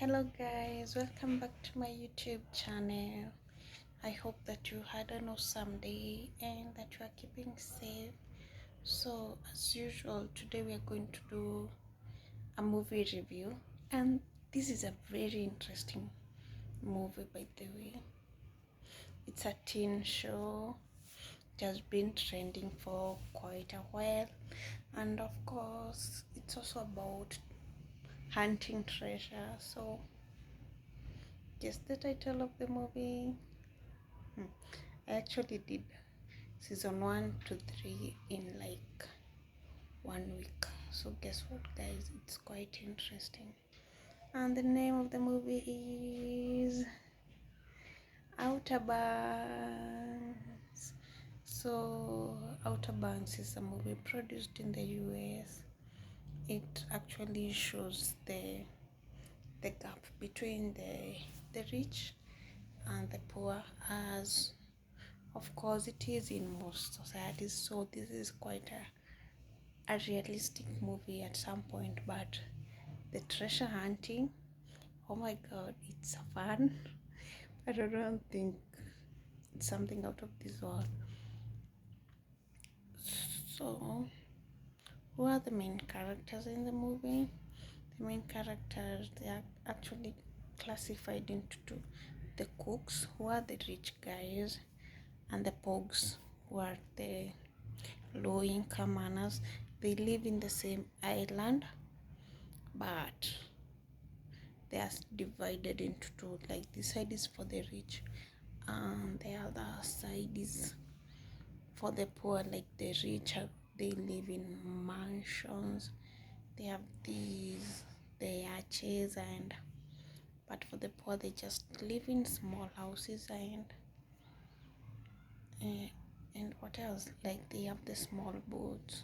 Hello guys, welcome back to my YouTube channel. I hope that you had an awesome day and that you are keeping safe. So as usual, today we are going to do a movie review, and this is a very interesting movie, by the way. It's a teen show. It has been trending for quite a while, and of course it's also about hunting treasure. So guess the title of the movie. I actually did season 1 to 3 in like 1 week. So guess what, guys? It's quite interesting. And the name of the movie is Outer Banks. So Outer Banks is a movie produced in the US. It actually shows the gap between the rich and the poor, as of course it is in most societies. So this is quite a realistic movie at some point, but the treasure hunting, oh my god, it's fun. I don't think it's something out of this world. So who are the main characters in the movie? The main characters, they are actually classified into two: the cooks, who are the rich guys, and the pogs, who are the low income earners. They live in the same island, but they are divided into two. Like, this side is for the rich and the other side is for the poor. Like, the rich they live in mansions, they have these the arches, and but for the poor they just live in small houses, uh, and what else, like they have the small boats.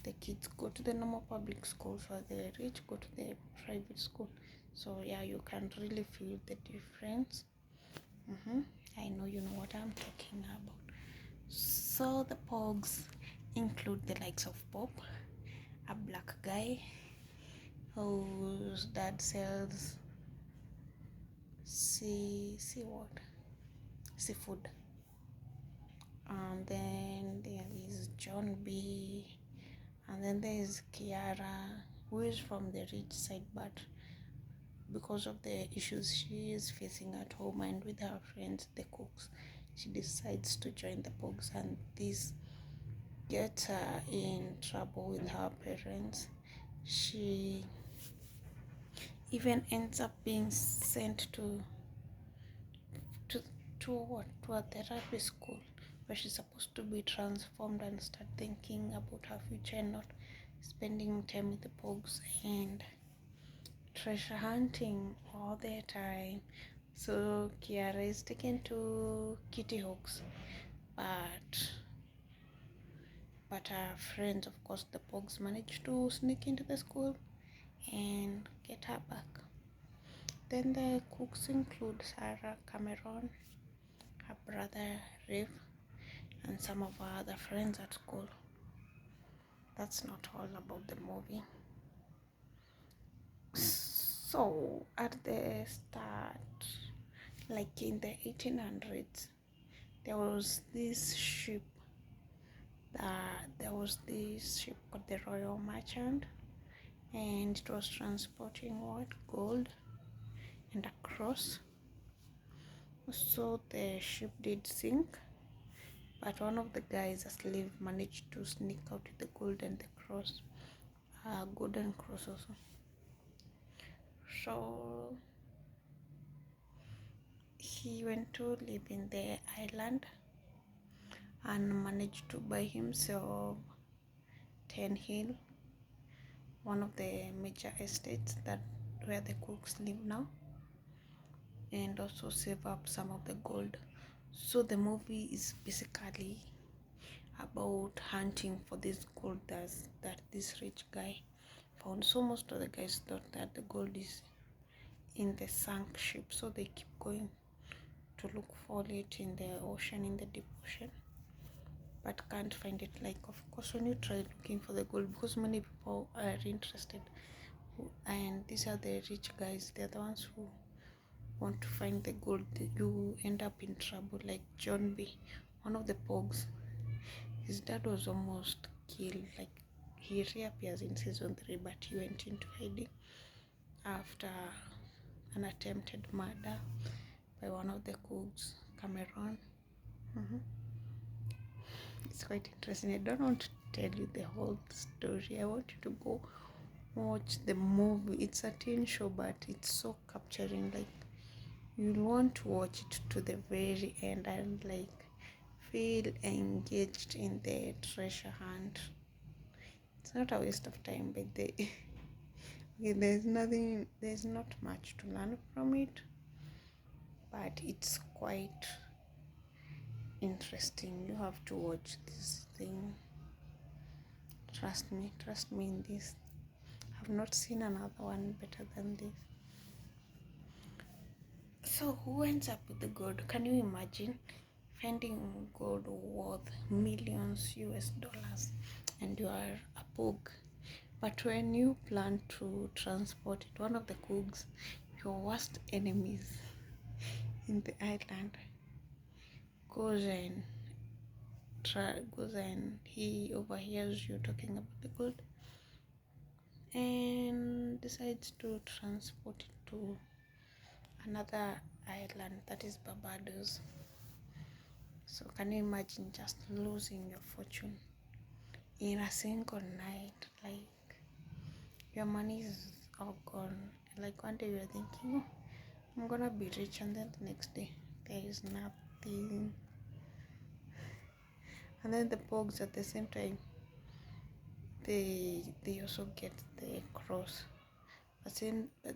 The kids go to the normal public school, so the rich go to the private school. So yeah, you can really feel the difference. I know you know what I'm talking about. So the pogs include the likes of Bob, a black guy whose dad sells what seafood. And then there is John B, and then there is Kiara, who is from the rich side, but because of the issues she is facing at home and with her friends, the cooks, she decides to join the pogs, and this gets her in trouble with her parents. She even ends up being sent to to a therapy school, where she's supposed to be transformed and start thinking about her future and not spending time with the pogs and treasure hunting all the time. So Kiara is taken to Kitty Hawks, but her friends, of course, the pogs, manage to sneak into the school and get her back. Then the cooks include Sarah Cameron, her brother Riv, and some of her other friends at school. That's not all about the movie. So at the start, like in the 1800s, there was this ship called the Royal Merchant, and it was transporting what, gold and a cross. So the ship did sink, but one of the guys, a slave, managed to sneak out with the gold and the cross, golden cross also. So he went to live in the island and managed to buy himself Ten Hill, one of the major estates that where the cooks live now, and also save up some of the gold. So the movie is basically about hunting for this gold that this rich guy found. So most of the guys thought that the gold is in the sunk ship, so they keep going to look for it in the ocean, in the deep ocean, but can't find it. Like, of course, when you try looking for the gold, because many people are interested, and these are the rich guys. They're the ones who want to find the gold. You end up in trouble. Like John B, one of the Pogs, his dad was almost killed. Like he reappears in season 3, but he went into hiding after an attempted murder by one of the Cougs, Cameron. It's quite interesting. I don't want to tell you the whole story. I want you to go watch the movie. It's a teen show, but it's so capturing. Like you'll want to watch it to the very end and like feel engaged in the treasure hunt. It's not a waste of time, but there's not much to learn from it, but it's quite interesting. You have to watch this thing. Trust me in this. I've not seen another one better than this. So who ends up with the gold? Can you imagine finding gold worth millions US dollars and you are a Pog? But when you plan to transport it, one of the Cougs, your worst enemies in the island, goes and he overhears you talking about the gold and decides to transport it to another island, that is Barbados. So can you imagine just losing your fortune in a single night? Like your money is all gone. Like one day you're thinking, oh, I'm gonna be rich, and then the next day there is nothing. And then the Pogs at the same time, they also get the cross. But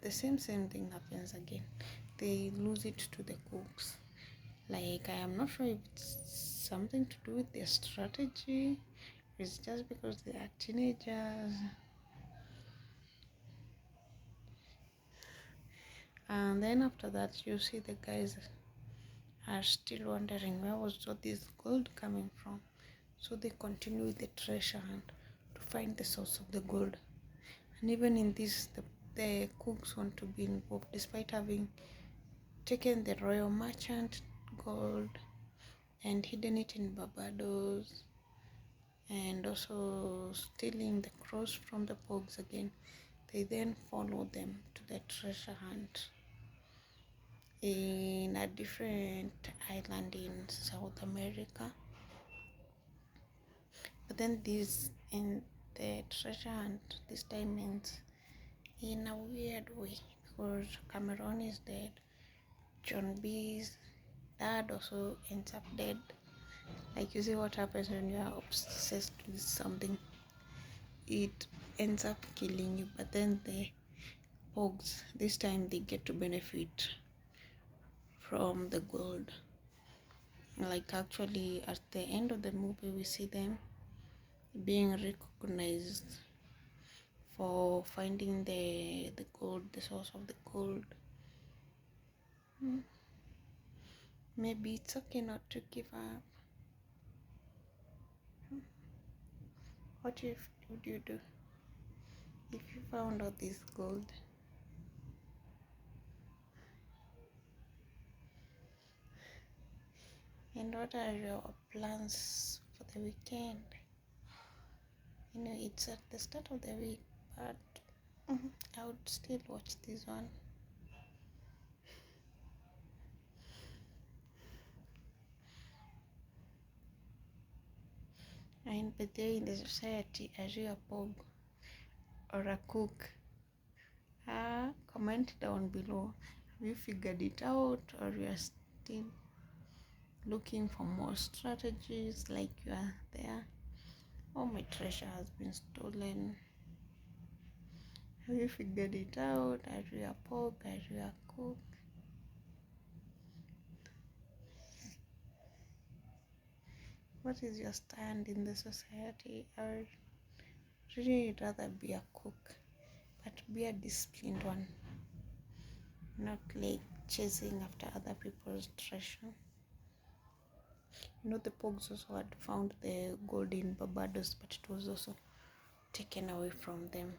the same thing happens again. They lose it to the Cougs. Like I am not sure if it's something to do with their strategy. It's just because they are teenagers. And then after that, you see the guys are still wondering where was all this gold coming from. So they continue with the treasure hunt to find the source of the gold. And even in this, the Cougs want to be involved, despite having taken the Royal Merchant gold and hidden it in Barbados, and also stealing the cross from the Pogs again. They then follow them to the treasure hunt in a different island in South America. But then this in the treasure hunt this time ends in a weird way because Cameron is dead. John B's dad also ends up dead. Like you see what happens when you are obsessed with something. It ends up killing you, but then the Pogs, this time they get to benefit from the gold. Like actually at the end of the movie we see them being recognized for finding the gold, the source of the gold. Maybe it's okay not to give up. What would you do if you found all this gold? And what are your plans for the weekend? You know, it's at the start of the week, but I would still watch this one. And but there in the society, are you a Pog or a cook? Comment down below. Have you figured it out, or you are still looking for more strategies like you are there? Oh, my treasure has been stolen. Have you figured it out? Are you a Pog? Are you a cook? What is your stand in the society? I would really rather be a cook, but be a disciplined one, not like chasing after other people's treasure. You know, the Pogs also had found the gold in Barbados, but it was also taken away from them.